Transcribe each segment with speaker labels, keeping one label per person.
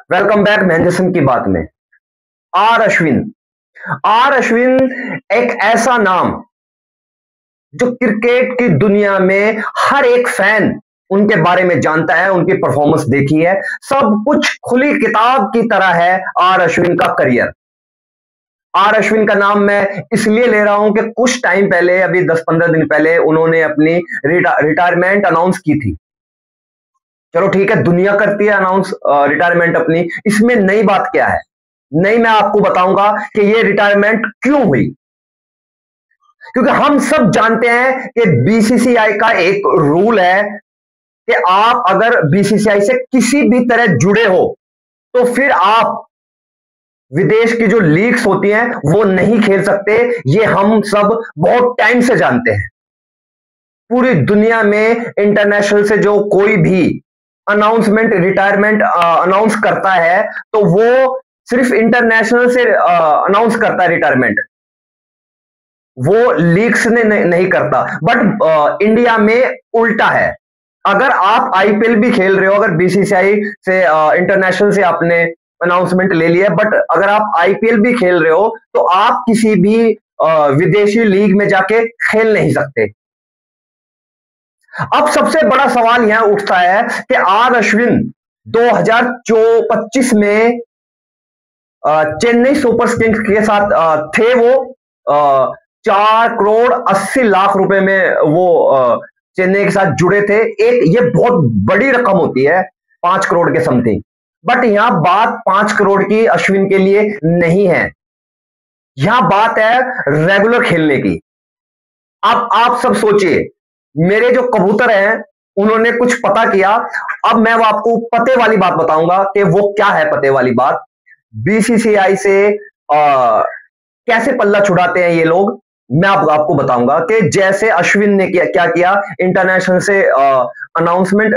Speaker 1: Welcome back Mahendra Singh की बात में। आर अश्विन। आर अश्विन एक ऐसा नाम जो क्रिकेट की दुनिया में हर एक फैन उनके बारे में जानता है, उनकी परफॉर्मेंस देखी है। सब कुछ खुली किताब की तरह है आर अश्विन का करियर। आर अश्विन का नाम मैं इसलिए ले रहा हूं कि कुछ टाइम पहले, अभी 10-15 दिन पहले, उन्होंने अपनी रिटायरमेंट अनाउंस की थी। चलो ठीक है, दुनिया करती है अनाउंस रिटायरमेंट अपनी। इसमें नई बात क्या है? नहीं, मैं आपको बताऊंगा कि ये रिटायरमेंट क्यों हुई। क्योंकि हम सब जानते हैं कि बीसीसीआई का एक रूल है कि आप अगर बीसीसीआई से किसी भी तरह जुड़े हो तो फिर आप विदेश की जो लीग्स होती हैं वो नहीं खेल सकते। ये हम सब बहुत टाइम से जानते हैं। पूरी दुनिया में इंटरनेशनल से जो कोई भी अनाउंसमेंट, रिटायरमेंट अनाउंस करता है तो वो सिर्फ इंटरनेशनल से अनाउंस करता है रिटायरमेंट, वो लीग्स ने नहीं करता। बट इंडिया में उल्टा है। अगर आप आईपीएल भी खेल रहे हो, अगर बीसीसीआई से इंटरनेशनल से आपने अनाउंसमेंट ले लिया, बट अगर आप आईपीएल भी खेल रहे हो तो आप किसी भी विदेशी लीग में जाके खेल नहीं सकते। अब सबसे बड़ा सवाल यहां उठता है कि आर अश्विन 2025 में चेन्नई सुपर किंग्स के साथ थे। वो 4 करोड़ 80 लाख रुपए में वो चेन्नई के साथ जुड़े थे। एक ये बहुत बड़ी रकम होती है, 5 करोड़ के समथिंग। बट यहां बात 5 करोड़ की अश्विन के लिए नहीं है, यहां बात है रेगुलर खेलने की। अब आप सब सोचिए, मेरे जो कबूतर हैं उन्होंने कुछ पता किया। अब मैं वो आपको पते वाली बात बताऊंगा कि वो क्या है पते वाली बात। बीसीसीआई से कैसे पल्ला छुड़ाते हैं ये लोग, मैं आपको बताऊंगा कि जैसे अश्विन ने क्या किया, इंटरनेशनल से अनाउंसमेंट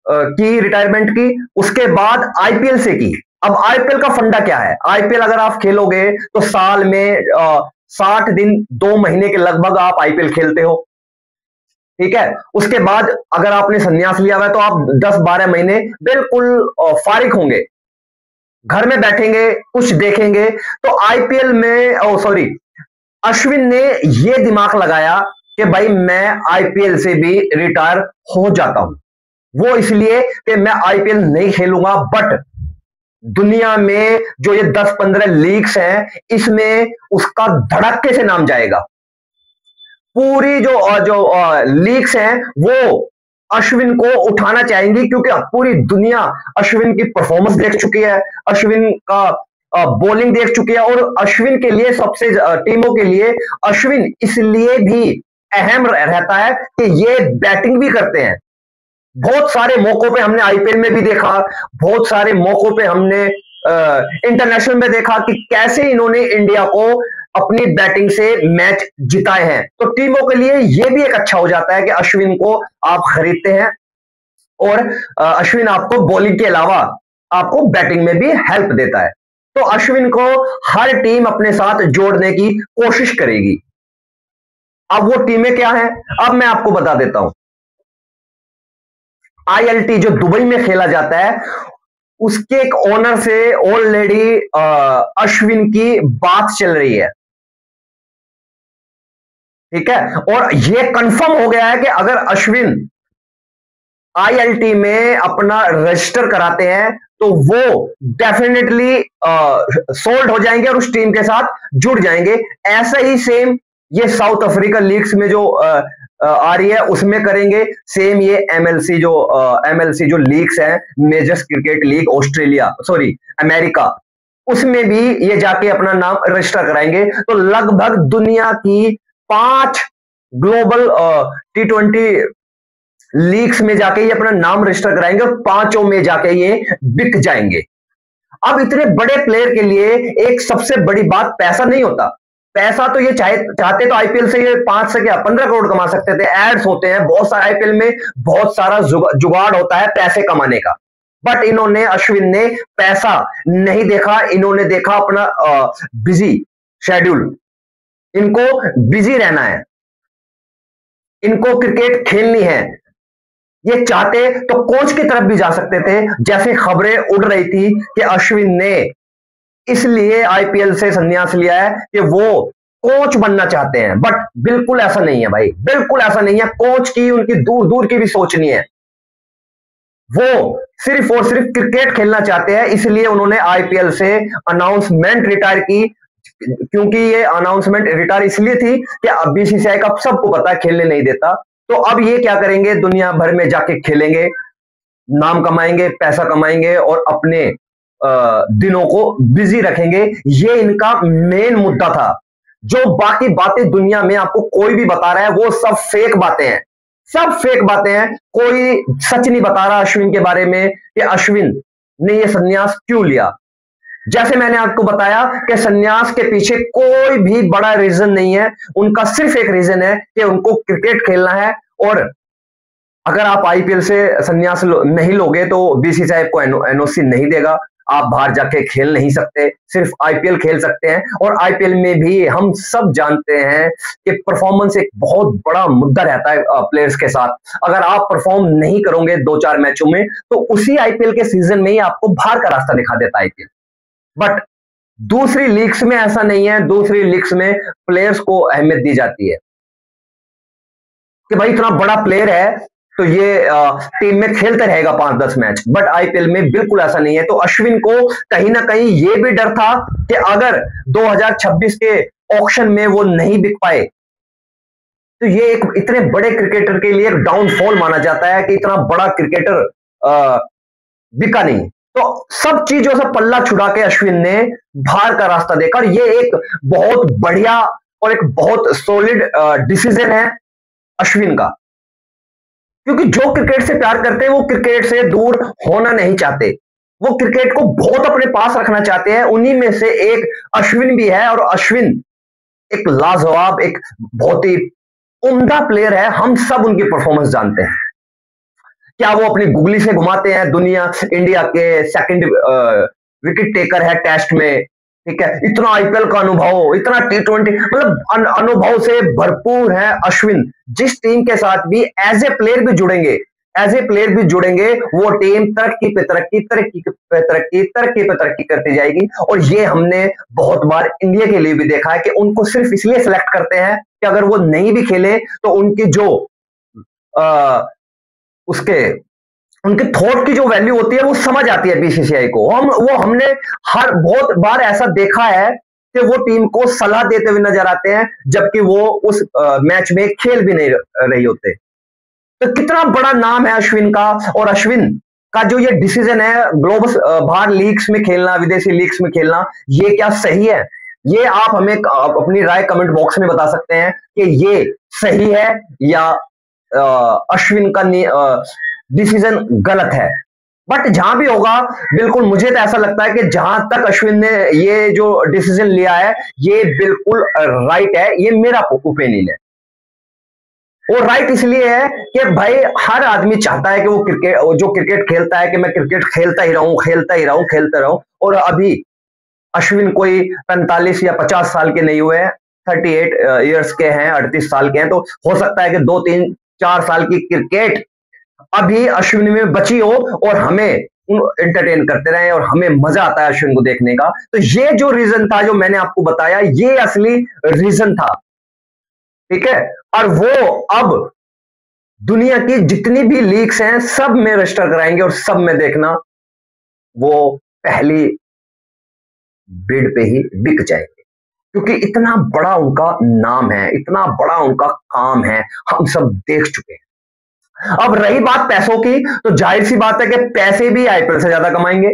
Speaker 1: की, रिटायरमेंट की, उसके बाद आईपीएल से की। अब आईपीएल का फंडा क्या है? आईपीएल अगर आप खेलोगे तो साल में 60 दिन, 2 महीने के लगभग आप आईपीएल खेलते हो, ठीक है। उसके बाद अगर आपने संन्यास लिया हुआ है तो आप 10-12 महीने बिल्कुल फारिग होंगे, घर में बैठेंगे, कुछ देखेंगे। तो आईपीएल में, ओ सॉरी, अश्विन ने ये दिमाग लगाया कि भाई मैं आईपीएल से भी रिटायर हो जाता हूं। वो इसलिए कि मैं आईपीएल नहीं खेलूंगा, बट दुनिया में जो ये 10-15 लीग्स हैं इसमें उसका धड़क्के से नाम जाएगा। पूरी जो लीग्स हैं वो अश्विन को उठाना चाहेंगी, क्योंकि पूरी दुनिया अश्विन की परफॉर्मेंस देख चुकी है, अश्विन का बॉलिंग देख चुकी है। और अश्विन के लिए, सबसे टीमों के लिए अश्विन इसलिए भी अहम रहता है कि ये बैटिंग भी करते हैं। बहुत सारे मौकों पे हमने आईपीएल में भी देखा, बहुत सारे मौकों पे हमने इंटरनेशनल में देखा कि कैसे इन्होंने इंडिया को अपनी बैटिंग से मैच जिताए हैं। तो टीमों के लिए यह भी एक अच्छा हो जाता है कि अश्विन को आप खरीदते हैं और अश्विन आपको बॉलिंग के अलावा आपको बैटिंग में भी हेल्प देता है। तो अश्विन को हर टीम अपने साथ जोड़ने की कोशिश करेगी। अब वो टीमें क्या हैं, अब मैं आपको बता देता हूं। आईएलटी जो दुबई में खेला जाता है, उसके एक ओनर से ऑलरेडी अश्विन की बात चल रही है, ठीक है। और यह कंफर्म हो गया है कि अगर अश्विन आईएलटी में अपना रजिस्टर कराते हैं तो वो डेफिनेटली सोल्ड हो जाएंगे और उस टीम के साथ जुड़ जाएंगे। ऐसा ही सेम ये साउथ अफ्रीका लीग्स में जो आ रही है उसमें करेंगे। सेम ये एमएलसी जो लीग्स हैं, measures cricket league Australia, sorry America, उसमें भी ये जाके अपना नाम रजिस्टर कराएंगे। तो लगभग दुनिया की 5 ग्लोबल T20 लीग्स में जाके ये अपना नाम रजिस्टर कराएंगे और 5 में जाके ये बिक जाएंगे। अब इतने बड़े प्लेयर के लिए एक सबसे बड़ी बात पैसा नहीं होता। पैसा तो ये चाहते तो आईपीएल से ये 5 से क्या 15 करोड़ कमा सकते थे। एड्स होते हैं बहुत सारे आईपीएल में, बहुत सारा जुगाड़ होता है पैसे कमाने का। बट इन्होंने, अश्विन ने पैसा नहीं देखा, इन्होंने देखा अपना बिजी शेड्यूल। इनको बिजी रहना है, इनको क्रिकेट खेलनी है। ये चाहते तो कोच की तरफ भी जा सकते थे, जैसे खबरें उड़ रही थी कि अश्विन ने इसलिए आईपीएल से संन्यास लिया है कि वो कोच बनना चाहते हैं। बट बिल्कुल ऐसा नहीं है भाई, बिल्कुल ऐसा नहीं है। कोच की उनकी दूर दूर की भी सोच नहीं है, वो सिर्फ और सिर्फ क्रिकेट खेलना चाहते हैं। इसलिए उन्होंने आईपीएल से अनाउंसमेंट रिटायर की, क्योंकि ये अनाउंसमेंट रिटायर इसलिए थी कि अब बीसीसीआई का सबको पता है खेलने नहीं देता, तो अब ये क्या करेंगे, दुनिया भर में जाके खेलेंगे, नाम कमाएंगे, पैसा कमाएंगे और अपने दिनों को बिजी रखेंगे। ये इनका मेन मुद्दा था। जो बाकी बातें दुनिया में आपको कोई भी बता रहा है वो सब फेक बातें हैं, सब फेक बातें हैं। कोई सच नहीं बता रहा अश्विन के बारे में कि अश्विन ने ये संन्यास क्यों लिया। जैसे मैंने आपको बताया कि संन्यास के पीछे कोई भी बड़ा रीजन नहीं है, उनका सिर्फ एक रीजन है कि उनको क्रिकेट खेलना है। और अगर आप आईपीएल से संन्यास नहीं लोगे तो बीसीसीआई को एनओसी नहीं देगा, आप बाहर जाके खेल नहीं सकते, सिर्फ आईपीएल खेल सकते हैं। और आईपीएल में भी हम सब जानते हैं कि परफॉर्मेंस एक बहुत बड़ा मुद्दा रहता है प्लेयर्स के साथ। अगर आप परफॉर्म नहीं करोगे 2-4 मैचों में तो उसी आईपीएल के सीजन में ही आपको बाहर का रास्ता दिखा देता है आईपीएल। बट दूसरी लीग्स में ऐसा नहीं है, दूसरी लीग्स में प्लेयर्स को अहमियत दी जाती है कि भाई इतना बड़ा प्लेयर है तो ये टीम में खेलता रहेगा 5-10 मैच। बट आईपीएल में बिल्कुल ऐसा नहीं है। तो अश्विन को कहीं ना कहीं ये भी डर था कि अगर 2026 के ऑक्शन में वो नहीं बिक पाए तो ये एक इतने बड़े क्रिकेटर के लिए डाउनफॉल माना जाता है कि इतना बड़ा क्रिकेटर बिका नहीं। तो सब चीजों से पल्ला छुड़ा के अश्विन ने बाहर का रास्ता देखा। ये एक बहुत बढ़िया और एक बहुत सॉलिड डिसीजन है अश्विन का, क्योंकि जो क्रिकेट से प्यार करते हैं वो क्रिकेट से दूर होना नहीं चाहते, वो क्रिकेट को बहुत अपने पास रखना चाहते हैं। उन्हीं में से एक अश्विन भी है। और अश्विन एक लाजवाब, एक बहुत ही उम्दा प्लेयर है। हम सब उनकी परफॉर्मेंस जानते हैं, क्या वो अपनी गुगली से घुमाते हैं। दुनिया इंडिया के सेकंड विकेट टेकर है टेस्ट में, ठीक है। इतना आईपीएल का अनुभव, इतना टी20, मतलब अनुभव से भरपूर है अश्विन। जिस टीम के साथ भी एज ए प्लेयर भी जुड़ेंगे, एज ए प्लेयर भी जुड़ेंगे, वो टीम तरक्की पे तरक्की, तरक्की पे तरक्की, तरक्की पे तरक्की करती जाएगी। और ये हमने बहुत बार इंडिया के लिए भी देखा है कि उनको सिर्फ इसलिए सिलेक्ट करते हैं कि अगर वो नहीं भी खेले तो उनकी जो उसके उनके थॉट की जो वैल्यू होती है वो समझ आती है बीसीसीआई को। हमने हर बहुत बार ऐसा देखा है कि वो टीम को सलाह देते हुए नजर आते हैं जबकि वो उस मैच में खेल भी नहीं रही होते। तो कितना बड़ा नाम है अश्विन का। और अश्विन का जो ये डिसीजन है ग्लोबल बाहर लीग्स में खेलना, विदेशी लीग्स में खेलना, ये क्या सही है? ये आप हमें अपनी राय कमेंट बॉक्स में बता सकते हैं कि ये सही है या अश्विन का डिसीजन गलत है। बट जहां भी होगा, बिल्कुल मुझे तो ऐसा लगता है कि जहां तक अश्विन ने ये जो डिसीजन लिया है ये बिल्कुल राइट है। ये मेरा ओपिनियन है। वो राइट इसलिए है कि भाई हर आदमी चाहता है कि वो जो क्रिकेट खेलता है कि मैं क्रिकेट खेलता ही रहूं, खेलता ही रहूं, खेलता रहूं। और अभी अश्विन कोई 45 या 50 साल के नहीं हुए हैं, 38 ईयर्स के हैं, 38 साल के हैं। तो हो सकता है कि 2-3-4 साल की क्रिकेट अभी अश्विन में बची हो और हमें एंटरटेन करते रहे और हमें मजा आता है अश्विन को देखने का। तो ये जो रीजन था, जो मैंने आपको बताया, ये असली रीजन था, ठीक है। और वो अब दुनिया की जितनी भी लीग्स हैं सब में रजिस्टर कराएंगे और सब में देखना वो पहली बिड पे ही बिक जाएंगे, क्योंकि इतना बड़ा उनका नाम है, इतना बड़ा उनका काम है, हम सब देख चुके हैं। अब रही बात पैसों की, तो जाहिर सी बात है कि पैसे भी आईपीएल से ज्यादा कमाएंगे।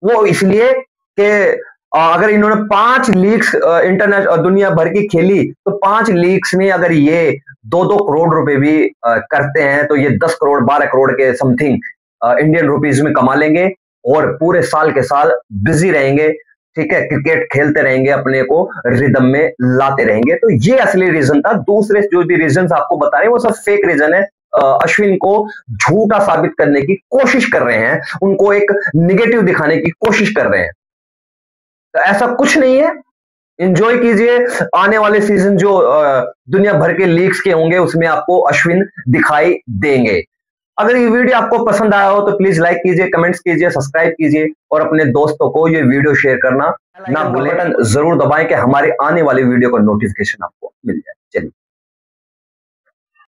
Speaker 1: वो इसलिए कि अगर इन्होंने 5 लीग्स इंटरनेशनल दुनिया भर की खेली तो 5 लीग्स में अगर ये 2-2 करोड़ रुपए भी करते हैं तो ये 10 करोड़ 12 करोड़ के समथिंग इंडियन रुपीज में कमा लेंगे और पूरे साल के साल बिजी रहेंगे, ठीक है। क्रिकेट खेलते रहेंगे, अपने को रिदम में लाते रहेंगे। तो ये असली रीजन था। दूसरे जो भी रीजन आपको बता रहे हैं वो सब फेक रीजन है। अश्विन को झूठा साबित करने की कोशिश कर रहे हैं, उनको एक निगेटिव दिखाने की कोशिश कर रहे हैं। तो ऐसा कुछ नहीं है। एंजॉय कीजिए आने वाले सीजन जो दुनिया भर के लीग्स के होंगे उसमें आपको अश्विन दिखाई देंगे। अगर ये वीडियो आपको पसंद आया हो तो प्लीज लाइक कीजिए, कमेंट्स कीजिए, सब्सक्राइब कीजिए और अपने दोस्तों को ये वीडियो शेयर करना ना भूलें। जरूर दबाएं कि हमारी आने वाली वीडियो का नोटिफिकेशन आपको मिल जाए। चलिए।